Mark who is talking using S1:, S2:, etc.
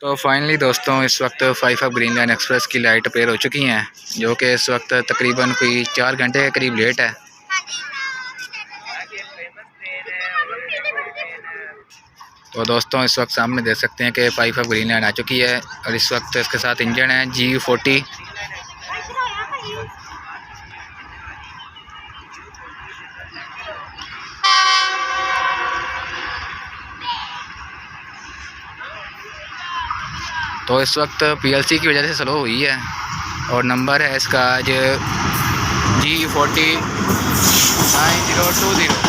S1: तो फाइनली दोस्तों इस वक्त 5 ऑफ ग्रीन लाइन एक्सप्रेस की लाइट रिपेयर हो चुकी हैं, जो कि इस वक्त तकरीबन कोई 4 घंटे के करीब लेट है। तो दोस्तों इस वक्त सामने देख सकते हैं कि 5 ऑफ ग्रीन लाइन आ चुकी है और इस वक्त इसके साथ इंजन है G40। तो इस वक्त PLC की वजह से स्लो हुई है और नंबर है इसका आज G40 9020।